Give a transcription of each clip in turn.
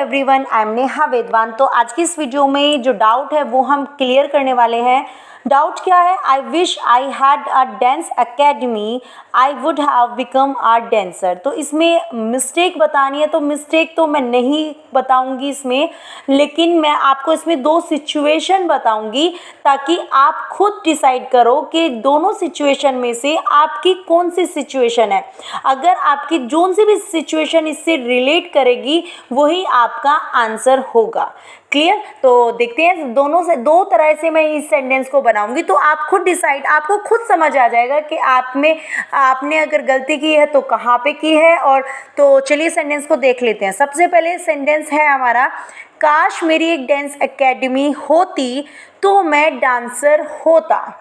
Everyone, I am Neha Vedwan. तो आज की इस वीडियो में जो डाउट है वो हम क्लियर करने वाले हैं। डाउट क्या है? I wish I had a dance academy, I would have become a dancer. तो इसमें मिस्टेक बतानी है तो मिस्टेक तो मैं नहीं बताऊंगी इसमें, लेकिन मैं आपको इसमें दो सिचुएशन बताऊंगी ताकि आप खुद डिसाइड करो कि दोनों सिचुएशन में से आपकी कौन सी सिचुएशन है। अगर आपकी जो सी भी सिचुएशन इससे रिलेट करेगी वही आपका आंसर होगा। क्लियर? तो देखते हैं, दोनों से दो तरह से मैं इस सेंटेंस को बनाऊंगी, तो आप खुद डिसाइड, आपको खुद समझ आ जाएगा कि आपने अगर गलती की है तो कहाँ पे की है। और तो चलिए सेंटेंस को देख लेते हैं। सबसे पहले सेंटेंस है हमारा, काश मेरी एक डांस एकेडमी होती तो मैं डांसर होता।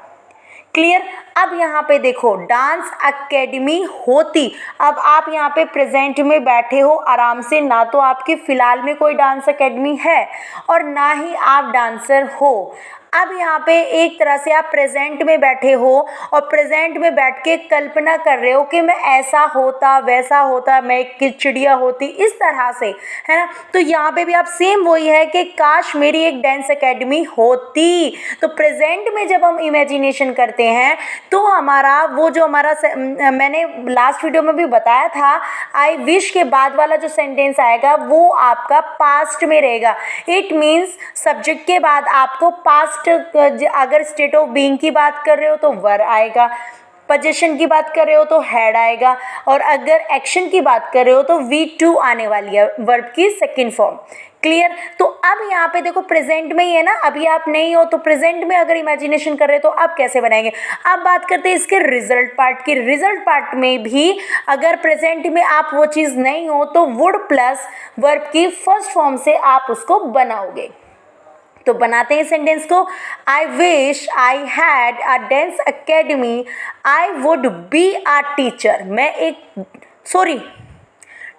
क्लियर? अब यहाँ पे देखो, डांस एकेडमी होती। अब आप यहाँ पे प्रेजेंट में बैठे हो आराम से, ना तो आपकी फिलहाल में कोई डांस एकेडमी है और ना ही आप डांसर हो। अब यहाँ पे एक तरह से आप प्रेजेंट में बैठे हो और प्रेजेंट में बैठ के कल्पना कर रहे हो कि मैं ऐसा होता, वैसा होता, मैं एक चिड़िया होती, इस तरह से, है ना। तो यहाँ पे भी आप सेम वही है कि काश मेरी एक डांस एकेडमी होती। तो प्रेजेंट में जब हम इमेजिनेशन करते हैं तो हमारा वो जो हमारा मैंने लास्ट वीडियो में भी बताया था, आई विश के बाद वाला जो सेंटेंस आएगा वो आपका पास्ट में रहेगा। इट मीन्स सब्जेक्ट के बाद आपको पास्ट, अगर स्टेट ऑफ बीइंग की बात कर रहे हो तो वर आएगा, पोजीशन की बात कर रहे हो तो हैड आएगा, और अगर एक्शन की बात कर रहे हो तो V2 आने वाली है, वर्ब की सेकंड फॉर्म। क्लियर? तो अब यहाँ पे देखो प्रेजेंट में ही है ना, अभी आप नहीं हो तो प्रेजेंट में अगर इमेजिनेशन कर रहे हो तो आप कैसे बनाएंगे। अब बात करते हैं इसके रिजल्ट पार्ट की। रिजल्ट पार्ट में भी अगर प्रेजेंट में आप वो चीज़ नहीं हो तो वुड प्लस वर्ब की फर्स्ट फॉर्म से आप उसको बनाओगे। तो बनाते हैं सेंटेंस को। I wish I had a dance academy, I would be a teacher. मैं एक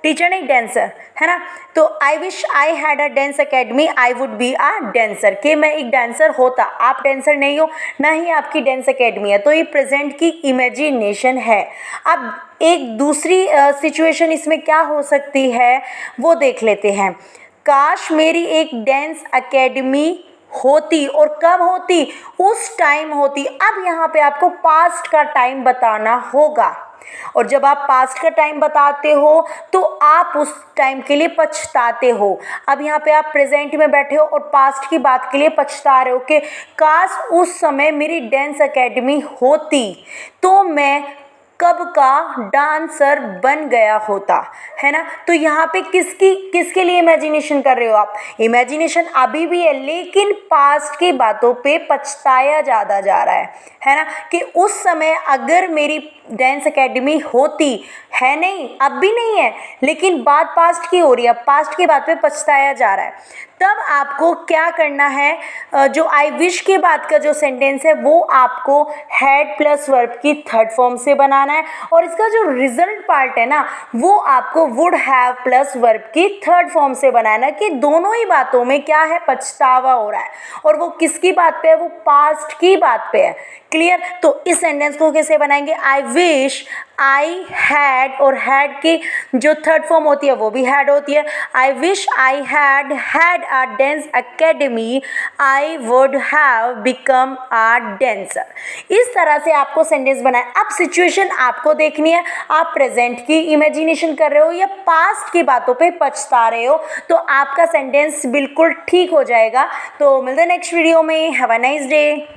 टीचर नहीं, डांसर, है ना। तो I wish I had a dance academy, I would be a dancer, कि मैं एक डांसर होता। आप डांसर नहीं हो, ना ही आपकी डांस एकेडमी है, तो ये प्रेजेंट की इमेजिनेशन है। अब एक दूसरी सिचुएशन इसमें क्या हो सकती है वो देख लेते हैं। काश मेरी एक डांस एकेडमी होती, और कब होती? उस टाइम होती। अब यहाँ पे आपको पास्ट का टाइम बताना होगा, और जब आप पास्ट का टाइम बताते हो तो आप उस टाइम के लिए पछताते हो। अब यहाँ पे आप प्रेजेंट में बैठे हो और पास्ट की बात के लिए पछता रहे हो कि काश उस समय मेरी डांस एकेडमी होती तो मैं कब का डांसर बन गया होता, है ना। तो यहाँ पे किसके लिए इमेजिनेशन कर रहे हो आप? इमेजिनेशन अभी भी है, लेकिन पास्ट की बातों पे पछताया ज़्यादा जा रहा है ना, कि उस समय अगर मेरी डांस एकेडमी होती, है नहीं, अब भी नहीं है, लेकिन बात पास्ट की हो रही है, पास्ट की बात पे पछताया जा रहा है। तब आपको क्या करना है, जो आई विश के बाद का जो सेंटेंस है वो आपको हैड प्लस वर्ब की थर्ड फॉर्म से बनाना है, और इसका जो रिजल्ट पार्ट है ना वो आपको वुड हैव प्लस वर्ब की थर्ड फॉर्म से बनाना है, कि दोनों ही बातों में क्या है, पछतावा हो रहा है, और वो किसकी बात पे है? वो पास्ट की बात पे है। क्लियर? तो इस सेंटेंस को कैसे बनाएंगे? आई विश आई हैड, और हैड की जो थर्ड फॉर्म होती है वो भी हैड होती है। I wish I had a dance academy, I would have become a dancer. इस तरह से आपको सेंटेंस बनाए। अब सिचुएशन आपको देखनी है, आप प्रेजेंट की इमेजिनेशन कर रहे हो या पास्ट की बातों पे पछता रहे हो, तो आपका सेंटेंस बिल्कुल ठीक हो जाएगा। तो मिलते हैं नेक्स्ट वीडियो में। Have a nice day.